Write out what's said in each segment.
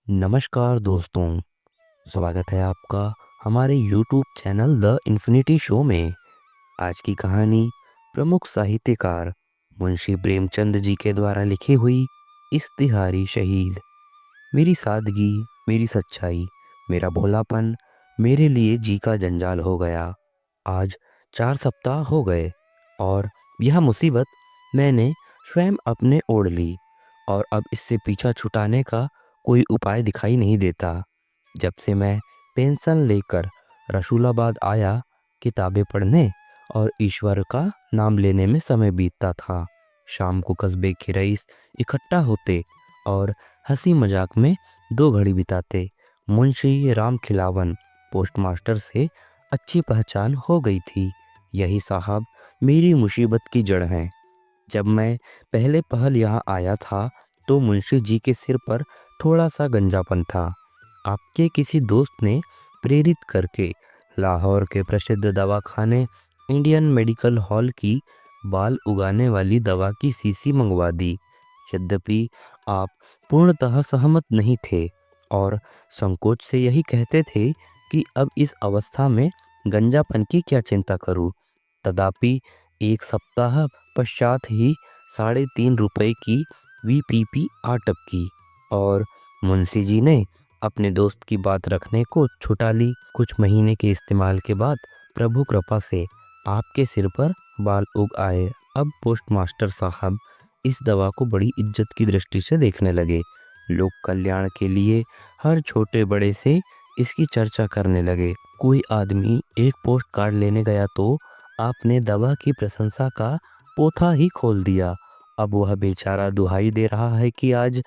नमस्कार दोस्तों, स्वागत है आपका हमारे YouTube channel the infinity show में। आज की कहानी प्रमुख साहित्यकार मुंशी प्रेमचंद जी के द्वारा लिखी हुई इश्तिहारी शहीद। मेरी सादगी, मेरी सच्चाई, मेरा भोलापन मेरे लिए जी का जंजाल हो गया। आज 4 सप्ताह हो गए और यह मुसीबत मैंने स्वयं अपने ओढ़ ली और अब इससे पीछा छुटाने का कोई उपाय दिखाई नहीं देता। जब से मैं पेंशन लेकर रसूलाबाद आया, किताबें पढ़ने और ईश्वर का नाम लेने में समय बीतता था। शाम को कस्बे के रईस इकट्ठा होते और हंसी मजाक में 2 घड़ी बिताते। मुंशी राम खिलावन पोस्टमास्टर से अच्छी पहचान हो गई थी। यही साहब मेरी मुसीबत की जड़ हैं। जब मैं पहले पहल यहाँ आया था तो मुंशी जी के सिर पर थोड़ा सा गंजापन था। आपके किसी दोस्त ने प्रेरित करके लाहौर के प्रसिद्ध दवाखाने इंडियन मेडिकल हॉल की बाल उगाने वाली दवा की शीशी मंगवा दी। यद्यपि आप पूर्णतः सहमत नहीं थे और संकोच से यही कहते थे कि अब इस अवस्था में गंजापन की क्या चिंता करूं। तथापि 1 सप्ताह पश्चात ही 3.5 रुपए की वीपीपी आ टपकी और मुंशी जी ने अपने दोस्त की बात रखने को छुटा ली। कुछ महीने के इस्तेमाल के बाद प्रभु कृपा से आपके सिर पर बाल उग आए। अब पोस्टमास्टर साहब इस दवा को बड़ी इज्जत की दृष्टि से देखने लगे। लोक कल्याण के लिए हर छोटे बड़े से इसकी चर्चा करने लगे। कोई आदमी एक पोस्ट कार्ड लेने गया तो आपने दवा की प्रशंसा का पोथा ही खोल दिया। अब वह बेचारा दुहाई दे रहा है कि आज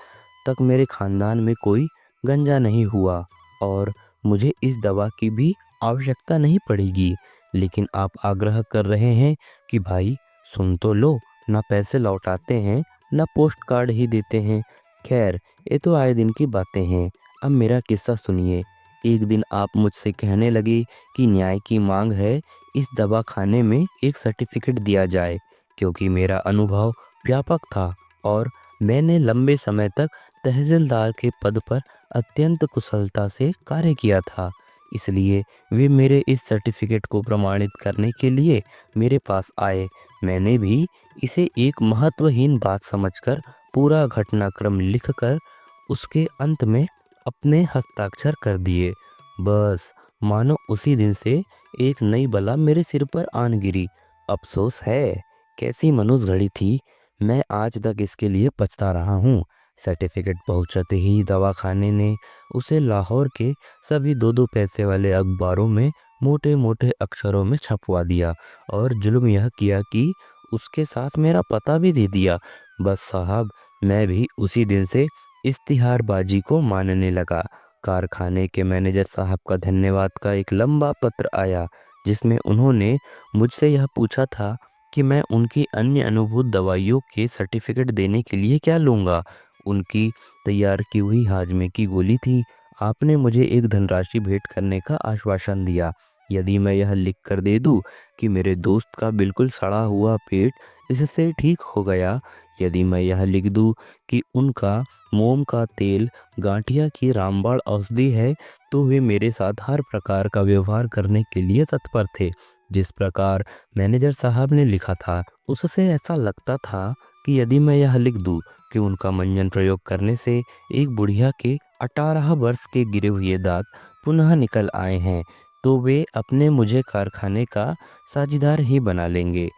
तक मेरे खानदान में कोई गंजा नहीं हुआ और मुझे इस दवा की भी आवश्यकता नहीं पड़ेगी। लेकिन आप आग्रह कर रहे हैं कि भाई सुन तो लो, ना पैसे लौटाते हैं ना पोस्ट कार्ड ही देते हैं। खैर, ये तो आए दिन की बातें हैं। अब मेरा किस्सा सुनिए। एक दिन आप मुझसे कहने लगे कि न्याय की मांग है, इस दवा खाने में एक सर्टिफिकेट दिया जाए, क्योंकि मेरा अनुभव व्यापक था और मैंने लंबे समय तक तहसीलदार के पद पर अत्यंत कुशलता से कार्य किया था। इसलिए वे मेरे इस सर्टिफिकेट को प्रमाणित करने के लिए मेरे पास आए। मैंने भी इसे एक महत्वहीन बात समझकर पूरा घटनाक्रम लिखकर उसके अंत में अपने हस्ताक्षर कर दिए। बस मानो उसी दिन से एक नई बला मेरे सिर पर आन गिरी। अफसोस है, कैसी मनुष्य घड़ी थी। मैं आज तक इसके लिए पछता रहा हूँ। सर्टिफिकेट पहुंचते ही दवाखाने ने उसे लाहौर के सभी 2-2 पैसे वाले अखबारों में मोटे मोटे अक्षरों में छपवा दिया और जुल्म यह किया कि उसके साथ मेरा पता भी दे दिया। बस साहब, मैं भी उसी दिन से इश्तिहारबाजी को मानने लगा। कारखाने के मैनेजर साहब का धन्यवाद का एक लंबा पत्र आया, जिसमें उन्होंने मुझसे यह पूछा था कि मैं उनकी अन्य अनुभूत दवाइयों के सर्टिफिकेट देने के लिए क्या लूँगा। उनकी तैयार की हुई हाजमे की गोली थी। आपने मुझे एक धनराशि भेंट करने का आश्वासन दिया यदि मैं यह लिख कर दे दूं कि मेरे दोस्त का बिल्कुल सड़ा हुआ पेट इससे ठीक हो गया। यदि मैं यह लिख दूं कि उनका मोम का तेल गांठिया की रामबाण औषधि है, तो वे मेरे साथ हर प्रकार का व्यवहार करने के लिए तत्पर थे। जिस प्रकार मैनेजर साहब ने लिखा था, उससे ऐसा लगता था कि यदि मैं यह लिख दूं कि उनका मंजन प्रयोग करने से एक बुढ़िया के 18 वर्ष के गिरे हुए दांत पुनः निकल आए हैं, तो वे अपने मुझे कारखाने का साझीदार ही बना लेंगे।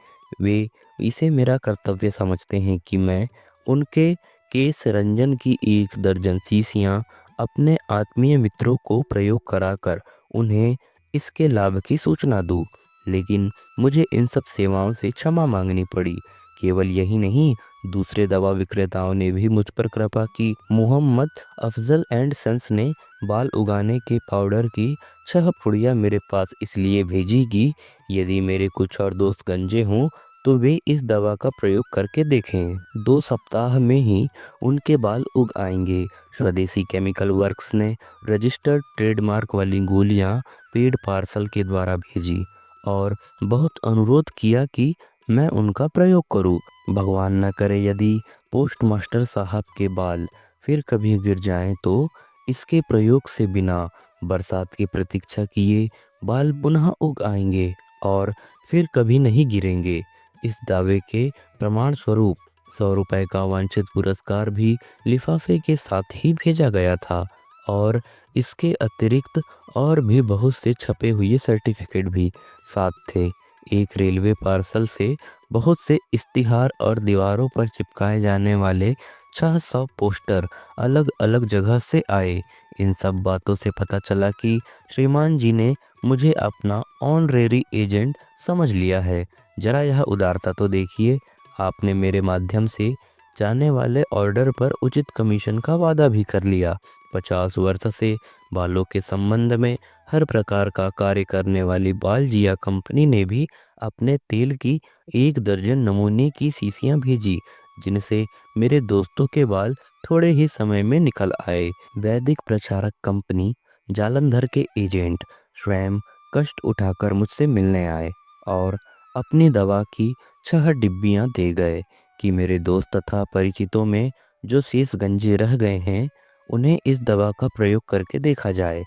वे इसे मेरा कर्तव्य समझते हैं कि मैं उनके केस रंजन की 1 दर्जन शीशियाँ अपने आत्मीय मित्रों को प्रयोग कराकर उन्हें इसके लाभ की सूचना दूँ। लेकिन मुझे इन सब सेवाओं से क्षमा मांगनी पड़ी। केवल यही नहीं, दूसरे दवा विक्रेताओं ने भी मुझ पर कृपा की। मोहम्मद अफजल एंड सन्स ने बाल उगाने के पाउडर की 6 पुड़िया मेरे पास इसलिए भेजी कि यदि मेरे कुछ और दोस्त गंजे हों तो वे इस दवा का प्रयोग करके देखें। 2 सप्ताह में ही उनके बाल उग आएंगे। स्वदेशी केमिकल वर्क्स ने रजिस्टर्ड ट्रेडमार्क वाली गोलियां पेड पार्सल के द्वारा भेजी और बहुत अनुरोध किया कि मैं उनका प्रयोग करूं। भगवान न करे यदि पोस्टमास्टर साहब के बाल फिर कभी गिर जाएं तो इसके प्रयोग से बिना बरसात की प्रतीक्षा किए बाल पुनः उग आएंगे और फिर कभी नहीं गिरेंगे। इस दावे के प्रमाण स्वरूप 100 रुपए का वांछित पुरस्कार भी लिफाफे के साथ ही भेजा गया था और इसके अतिरिक्त और भी बहुत से छपे हुए सर्टिफिकेट भी साथ थे। एक रेलवे पार्सल से बहुत से इश्तिहार और दीवारों पर चिपकाए जाने वाले 600 पोस्टर अलग अलग जगह से आए। इन सब बातों से पता चला कि श्रीमान जी ने मुझे अपना ऑनरेरी एजेंट समझ लिया है। जरा यह उदारता तो देखिए, आपने मेरे माध्यम से जाने वाले ऑर्डर पर उचित कमीशन का वादा भी कर लिया। 50 वर्ष से बालों के संबंध में हर प्रकार का कार्य करने वाली बालजिया कंपनी ने भी अपने तेल की 1 दर्जन नमूने की शीशियां भेजी, जिनसे मेरे दोस्तों के बाल थोड़े ही समय में निकल आए। वैदिक प्रचारक कंपनी जालंधर के एजेंट स्वयं कष्ट उठाकर मुझसे मिलने आए और अपनी दवा की 6 डिब्बियां दे गए कि मेरे दोस्त तथा परिचितों में जो शेष गंजे रह गए हैं उन्हें इस दवा का प्रयोग करके देखा जाए।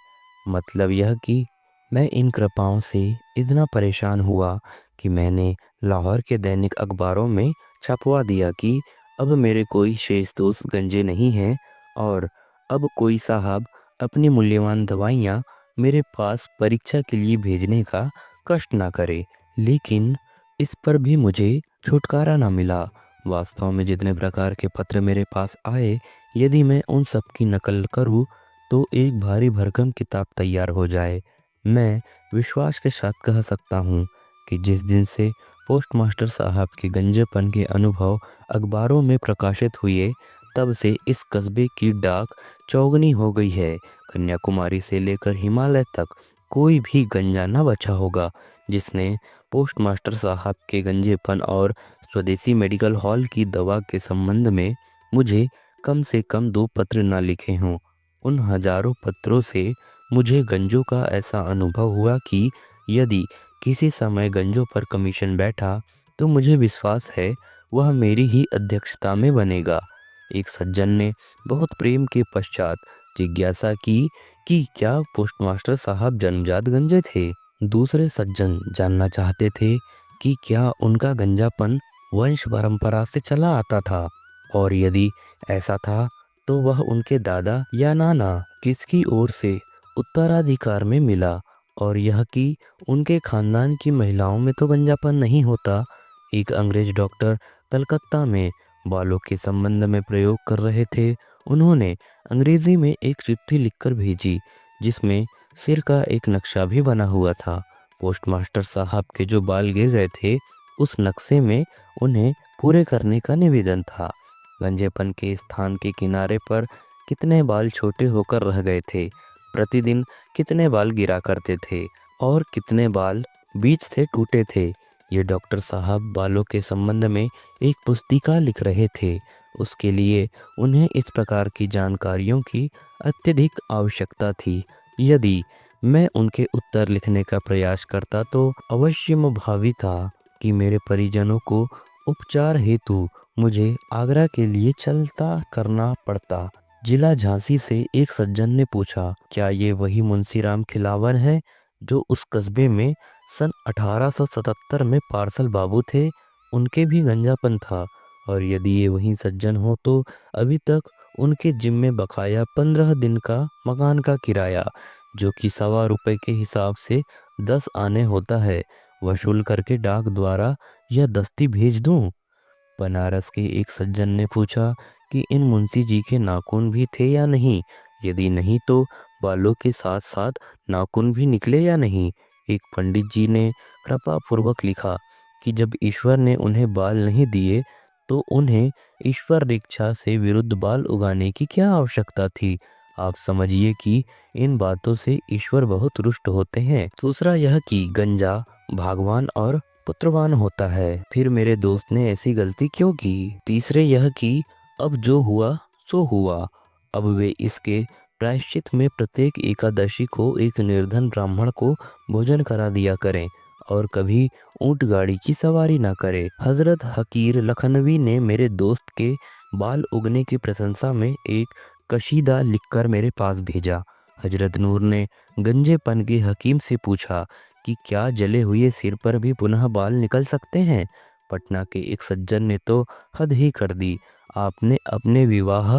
मतलब यह कि मैं इन कृपाओं से इतना परेशान हुआ कि मैंने लाहौर के दैनिक अखबारों में छपवा दिया कि अब मेरे कोई शेष दोस्त गंजे नहीं हैं और अब कोई साहब अपनी मूल्यवान दवाइयाँ मेरे पास परीक्षा के लिए भेजने का कष्ट ना करे। लेकिन इस पर भी मुझे छुटकारा ना मिला। वास्तव में जितने प्रकार के पत्र मेरे पास आए, यदि मैं उन सब की नकल करूँ तो एक भारी भरकम किताब तैयार हो जाए। मैं विश्वास के साथ कह सकता हूँ कि जिस दिन से पोस्टमास्टर साहब के गंजेपन के अनुभव अखबारों में प्रकाशित हुए, तब से इस कस्बे की डाक चौगनी हो गई है। कन्याकुमारी से लेकर हिमालय तक कोई भी गंजा न बचा होगा जिसने पोस्टमास्टर साहब के गंजेपन और स्वदेशी मेडिकल हॉल की दवा के संबंध में मुझे कम से कम 2 पत्र न लिखे हों। उन हजारों पत्रों से मुझे गंजों का ऐसा अनुभव हुआ कि यदि किसी समय गंजों पर कमीशन बैठा तो मुझे विश्वास है वह मेरी ही अध्यक्षता में बनेगा। एक सज्जन ने बहुत प्रेम के पश्चात जिज्ञासा की कि क्या पोस्टमास्टर साहब जन्मजात गंजे थे। दूसरे सज्जन जानना चाहते थे कि क्या उनका गंजापन वंश परंपरा से चला आता था और यदि ऐसा था तो वह उनके दादा या नाना किसकी ओर से उत्तराधिकार में मिला, और यह कि उनके खानदान की महिलाओं में तो गंजापन नहीं होता। एक अंग्रेज डॉक्टर कलकत्ता में बालों के संबंध में प्रयोग कर रहे थे। उन्होंने अंग्रेजी में एक चिट्ठी लिखकर भेजी जिसमें सिर का एक नक्शा भी बना हुआ था। पोस्टमास्टर साहब के जो बाल गिर गए थे उस नक्शे में उन्हें पूरे करने का निवेदन था। गंजेपन के स्थान के किनारे पर कितने बाल छोटे होकर रह गए थे, प्रतिदिन कितने बाल गिरा करते थे और कितने बाल बीच से टूटे थे, ये डॉक्टर साहब बालों के संबंध में एक पुस्तिका लिख रहे थे। उसके लिए उन्हें इस प्रकार की जानकारियों की अत्यधिक आवश्यकता थी। यदि मैं उनके उत्तर लिखने का प्रयास करता तो अवश्य भावी था कि मेरे परिजनों को उपचार हेतु मुझे आगरा के लिए चलता करना पड़ता। जिला झांसी से एक सज्जन ने पूछा, क्या ये वही मुंशीराम खिलावन है जो उस कस्बे में सन 1877 में पार्सल बाबू थे? उनके भी गंजापन था, और यदि ये वही सज्जन हो तो अभी तक उनके जिम्मे बकाया 15 दिन का मकान का किराया, जो कि ₹1.25 के हिसाब से 10 आने होता है, वसूल करके डाक द्वारा यह दस्ती भेज दूं? बनारस के एक सज्जन ने पूछा कि इन मुंशी जी के नाखून भी थे या नहीं, यदि नहीं तो बालों के साथ साथ नाखून भी निकले या नहीं। एक पंडित जी ने कृपा पूर्वक लिखा कि जब ईश्वर ने उन्हें बाल नहीं दिए तो उन्हें ईश्वर इच्छा से विरुद्ध बाल उगाने की क्या आवश्यकता थी। आप समझिए कि इन बातों से ईश्वर बहुत रुष्ट होते हैं। दूसरा यह कि गंजा भगवान और पुत्रवान होता है, फिर मेरे दोस्त ने ऐसी गलती क्यों की। तीसरे यह कि अब जो हुआ सो हुआ, अब वे इसके प्रायश्चित में प्रत्येक एकादशी को एक निर्धन ब्राह्मण को भोजन करा दिया करें और कभी ऊंट गाड़ी की सवारी ना करे। हजरत हकीर लखनवी ने मेरे दोस्त के बाल उगने की प्रशंसा में एक कशीदा लिखकर मेरे पास भेजा। हजरत नूर ने गंजेपन के हकीम से पूछा कि क्या जले हुए सिर पर भी पुनः बाल निकल सकते हैं? पटना के एक सज्जन ने तो हद ही कर दी। आपने अपने विवाह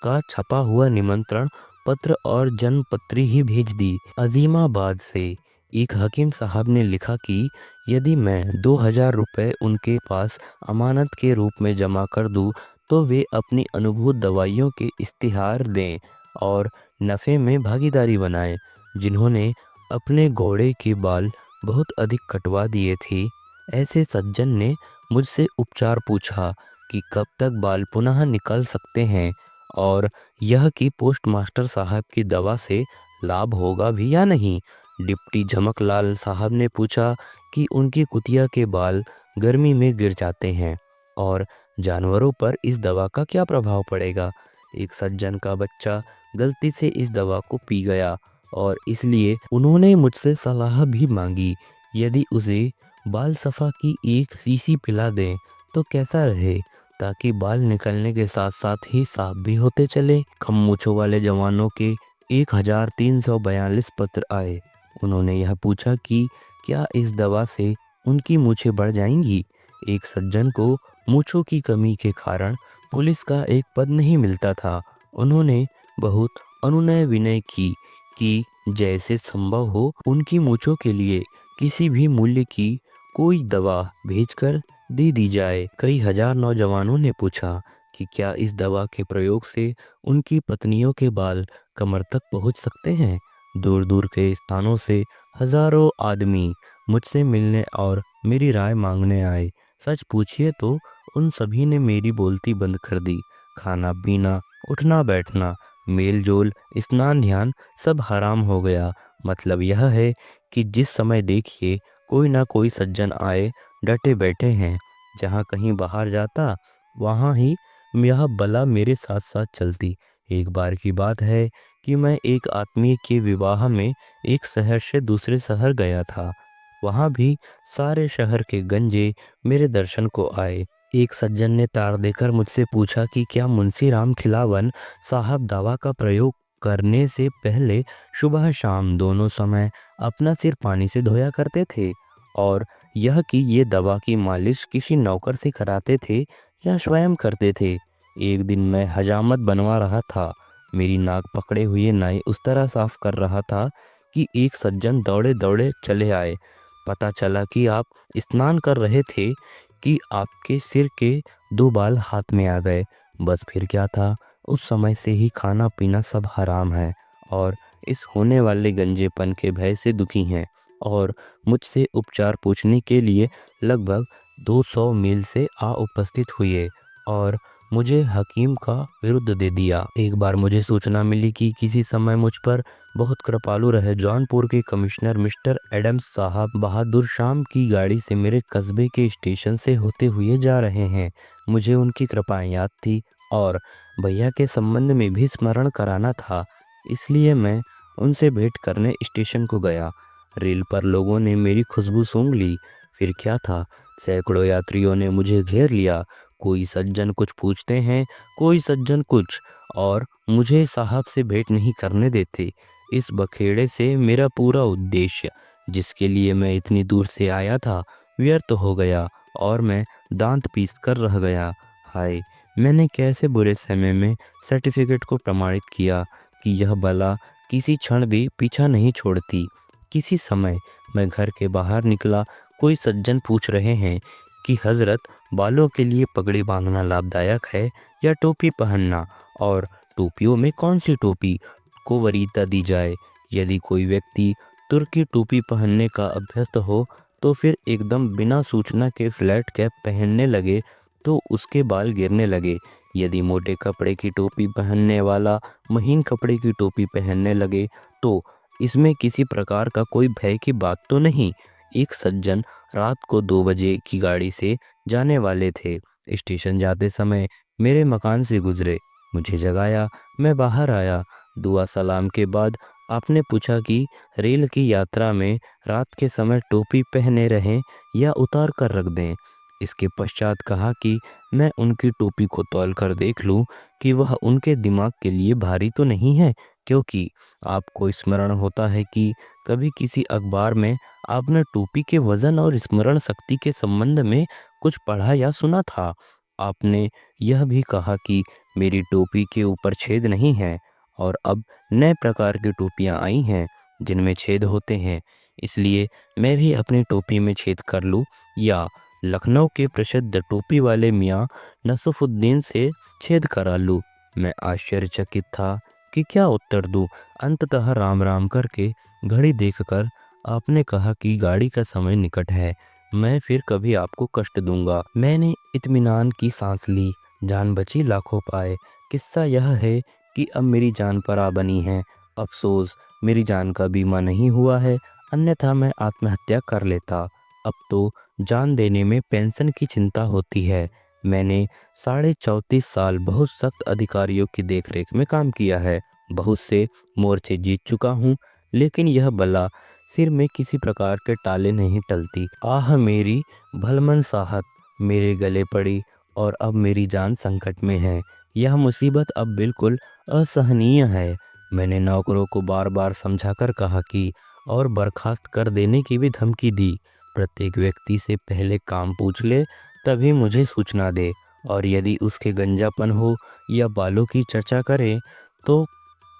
का छपा हुआ निमंत्रण पत्र और जन्मपत्री ही भेज दी। अजीमाबाद से एक हकीम साहब ने लिखा कि यदि मैं 2000 रुपये उनके पास अमानत के रूप में जमा कर दूं तो वे अपनी अनुभूत दवाइयों के इश्तिहार दें और नफ़े में भागीदारी बनाएं। जिन्होंने अपने घोड़े के बाल बहुत अधिक कटवा दिए थे, ऐसे सज्जन ने मुझसे उपचार पूछा कि कब तक बाल पुनः निकल सकते हैं और यह कि पोस्टमास्टर साहब की दवा से लाभ होगा भी या नहीं। डिप्टी झमकलाल साहब ने पूछा कि उनकी कुतिया के बाल गर्मी में गिर जाते हैं और जानवरों पर इस दवा का क्या प्रभाव पड़ेगा। एक सज्जन का बच्चा गलती से इस दवा को पी गया और इसलिए उन्होंने मुझसे सलाह भी मांगी, यदि उसे बाल सफ़ा की एक शीशी पिला दें तो कैसा रहे, ताकि बाल निकलने के साथ साथ ही साफ भी होते चले। कम मूंछों वाले जवानों के 1342 पत्र आए। उन्होंने यह पूछा कि क्या इस दवा से उनकी मूंछें बढ़ जाएंगी। एक सज्जन को मूंछों की कमी के कारण पुलिस का एक पद नहीं मिलता था। उन्होंने बहुत अनुनय विनय की कि जैसे संभव हो उनकी मूंछों के लिए किसी भी मूल्य की कोई दवा भेजकर दे दी जाए। कई हजार नौजवानों ने पूछा कि क्या इस दवा के प्रयोग से उनकी पत्नियों के बाल कमर तक पहुंच सकते हैं। दूर दूर के स्थानों से हजारों आदमी मुझसे मिलने और मेरी राय मांगने आए। सच पूछिए तो उन सभी ने मेरी बोलती बंद कर दी। खाना पीना, उठना बैठना, मेल जोल, स्नान ध्यान सब हराम हो गया। मतलब यह है कि जिस समय देखिए कोई ना कोई सज्जन आए डटे बैठे हैं। जहाँ कहीं बाहर जाता वहाँ ही यह बला मेरे साथ साथ चलती। एक बार की बात है कि मैं एक आत्मीय के विवाह में एक शहर से दूसरे शहर गया था। वहाँ भी सारे शहर के गंजे मेरे दर्शन को आए। एक सज्जन ने तार देकर मुझसे पूछा कि क्या मुंशी राम खिलावन साहब दवा का प्रयोग करने से पहले सुबह शाम दोनों समय अपना सिर पानी से धोया करते थे, और यह कि ये दवा की मालिश किसी नौकर से कराते थे या स्वयं करते थे। एक दिन मैं हजामत बनवा रहा था। मेरी नाक पकड़े हुए नाई उस तरह साफ कर रहा था कि एक सज्जन दौड़े दौड़े चले आए। पता चला कि आप स्नान कर रहे थे कि आपके सिर के 2 बाल हाथ में आ गए। बस फिर क्या था, उस समय से ही खाना पीना सब हराम है और इस होने वाले गंजेपन के भय से दुखी हैं और मुझसे उपचार पूछने के लिए लगभग 200 मील से आ उपस्थित हुए और मुझे हकीम का विरुद्ध दे दिया। एक बार मुझे सूचना मिली कि किसी समय मुझ पर बहुत कृपालु रहे जौनपुर के कमिश्नर मिस्टर एडम्स साहब बहादुर शाम की गाड़ी से मेरे कस्बे के स्टेशन से होते हुए जा रहे हैं। मुझे उनकी कृपाएं याद थी और भैया के संबंध में भी स्मरण कराना था, इसलिए मैं उनसे भेंट करने स्टेशन को गया। रेल पर लोगों ने मेरी खुशबू सूंघ ली। फिर क्या था, सैकड़ों यात्रियों ने मुझे घेर लिया। कोई सज्जन कुछ पूछते हैं, कोई सज्जन कुछ, और मुझे साहब से भेंट नहीं करने देते। इस बखेड़े से मेरा पूरा उद्देश्य, जिसके लिए मैं इतनी दूर से आया था, व्यर्थ हो गया और मैं दांत पीस कर रह गया। हाय, मैंने कैसे बुरे समय में सर्टिफिकेट को प्रमाणित किया कि यह बला किसी क्षण भी पीछा नहीं छोड़ती। किसी समय मैं घर के बाहर निकला, कोई सज्जन पूछ रहे हैं कि हजरत, बालों के लिए पगड़ी बांधना लाभदायक है या टोपी पहनना, और टोपियों में कौन सी टोपी को वरीयता दी जाए। यदि कोई व्यक्ति तुर्की टोपी पहनने का अभ्यस्त हो तो फिर एकदम बिना सूचना के फ्लैट कैप पहनने लगे तो उसके बाल गिरने लगे। यदि मोटे कपड़े की टोपी पहनने वाला महीन कपड़े की टोपी पहनने लगे तो इसमें किसी प्रकार का कोई भय की बात तो नहीं। एक सज्जन रात को 2 बजे की गाड़ी से जाने वाले थे। स्टेशन जाते समय मेरे मकान से गुजरे, मुझे जगाया, मैं बाहर आया। दुआ सलाम के बाद आपने पूछा कि रेल की यात्रा में रात के समय टोपी पहने रहें या उतार कर रख दें। इसके पश्चात कहा कि मैं उनकी टोपी को तौल कर देख लूं कि वह उनके दिमाग के लिए भारी तो नहीं है, क्योंकि आपको स्मरण होता है कि कभी किसी अखबार में आपने टोपी के वजन और स्मरण शक्ति के संबंध में कुछ पढ़ा या सुना था। आपने यह भी कहा कि मेरी टोपी के ऊपर छेद नहीं है और अब नए प्रकार की टोपियां आई हैं जिनमें छेद होते हैं, इसलिए मैं भी अपनी टोपी में छेद कर लूं या लखनऊ के प्रसिद्ध टोपी वाले मियाँ नसरुद्दीन से छेद करा लूं। मैं आश्चर्यचकित था कि क्या उत्तर दूं। अंततः राम राम करके घड़ी देखकर आपने कहा कि गाड़ी का समय निकट है, मैं फिर कभी आपको कष्ट दूंगा। मैंने इत्मीनान की सांस ली, जान बची लाखों पाए। किस्सा यह है कि अब मेरी जान परा बनी है। अफसोस मेरी जान का बीमा नहीं हुआ है, अन्यथा मैं आत्महत्या कर लेता। अब तो जान देने में पेंशन की चिंता होती है। मैंने 34.5 साल बहुत सख्त अधिकारियों की देखरेख में काम किया है, बहुत से मोर्चे जीत चुका हूँ, लेकिन यह बला सिर में किसी प्रकार के टाले नहीं टलती। आह मेरी भलमनसाहत मेरे गले पड़ी और अब मेरी जान संकट में है। यह मुसीबत अब बिल्कुल असहनीय है। मैंने नौकरों को बार बार समझाकर कहा कि और बर्खास्त कर देने की भी धमकी दी। प्रत्येक व्यक्ति से पहले काम पूछ ले, तभी मुझे सूचना दे, और यदि उसके गंजापन हो या बालों की चर्चा करे तो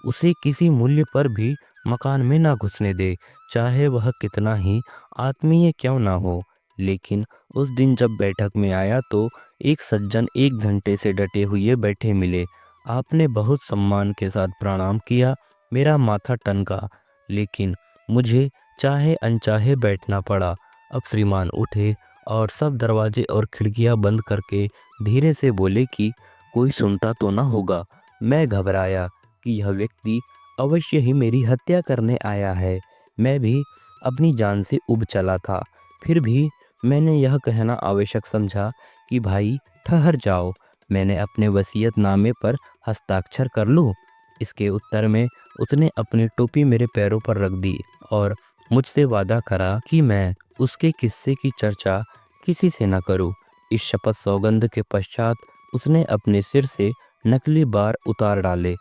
उसे किसी मूल्य पर भी मकान में ना घुसने दे, चाहे वह कितना ही आत्मीय क्यों ना हो। लेकिन उस दिन जब बैठक में आया तो एक सज्जन 1 घंटे से डटे हुए बैठे मिले। आपने बहुत सम्मान के साथ प्रणाम किया। मेरा माथा टनका, लेकिन मुझे चाहे अनचाहे बैठना पड़ा। अब श्रीमान उठे और सब दरवाजे और खिड़कियां बंद करके धीरे से बोले कि कोई सुनता तो ना होगा। मैं घबराया कि यह व्यक्ति अवश्य ही मेरी हत्या करने आया है। मैं भी अपनी जान से उब चला था, फिर भी मैंने यह कहना आवश्यक समझा कि भाई ठहर जाओ, मैंने अपने वसीयतनामे पर हस्ताक्षर कर लूँ। इसके उत्तर में उसने अपनी टोपी मेरे पैरों पर रख दी और मुझसे वादा करा कि मैं उसके किस्से की चर्चा किसी से न करूं। इस शपथ सौगंध के पश्चात उसने अपने सिर से नकली बार उतार डाले।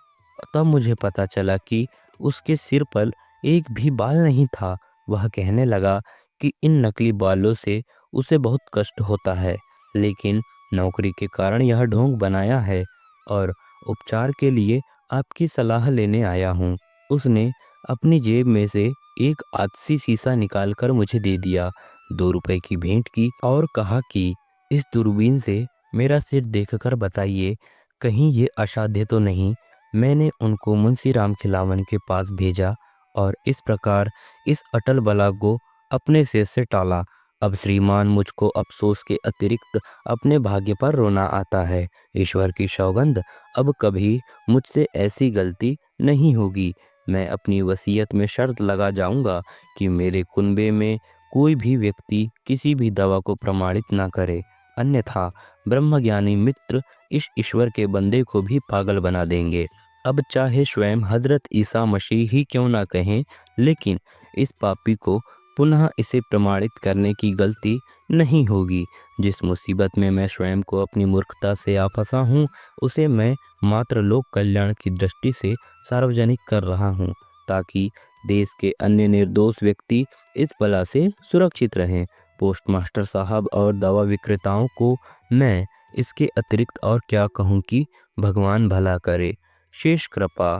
तब मुझे पता चला कि उसके सिर पर एक भी बाल नहीं था। वह कहने लगा कि इन नकली बालों से उसे बहुत कष्ट होता है, लेकिन नौकरी के कारण यह ढोंग बनाया है और उपचार के लिए आपकी सलाह लेने आया हूँ। उसने अपनी जेब में से एक आदसी शीशा निकालकर मुझे दे दिया, 2 रुपए की भेंट की और कहा कि इस दूरबीन से मेरा सिर देखकर बताइए कहीं ये असाध्य तो नहीं। मैंने उनको मुंशी राम खिलावन के पास भेजा और इस प्रकार इस अटल बला को अपने सिर से टाला। अब श्रीमान मुझको अफसोस के अतिरिक्त अपने भाग्य पर रोना आता है। ईश्वर की सौगंध, अब कभी मुझसे ऐसी गलती नहीं होगी। मैं अपनी वसीयत में शर्त लगा जाऊंगा कि मेरे कुनबे में कोई भी व्यक्ति किसी भी दवा को प्रमाणित ना करे, अन्यथा ब्रह्मज्ञानी मित्र इस ईश्वर के बंदे को भी पागल बना देंगे। अब चाहे स्वयं हजरत ईसा मसीह ही क्यों ना कहें, लेकिन इस पापी को पुनः इसे प्रमाणित करने की गलती नहीं होगी। जिस मुसीबत में मैं स्वयं को अपनी मूर्खता से आ फंसा हूँ, उसे मैं मात्र लोक कल्याण की दृष्टि से सार्वजनिक कर रहा हूँ, ताकि देश के अन्य निर्दोष व्यक्ति इस बला से सुरक्षित रहें। पोस्टमास्टर साहब और दवा विक्रेताओं को मैं इसके अतिरिक्त और क्या कहूँ कि भगवान भला करे, शेष कृपा।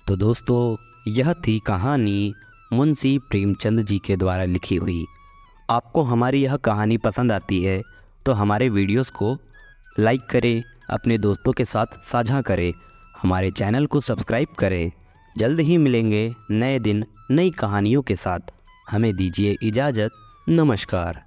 तो दोस्तों, यह थी कहानी मुंशी प्रेमचंद जी के द्वारा लिखी हुई। आपको हमारी यह कहानी पसंद आती है तो हमारे वीडियोस को लाइक करें, अपने दोस्तों के साथ साझा करें, हमारे चैनल को सब्सक्राइब करें। जल्द ही मिलेंगे नए दिन नई कहानियों के साथ। हमें दीजिए इजाज़त। नमस्कार।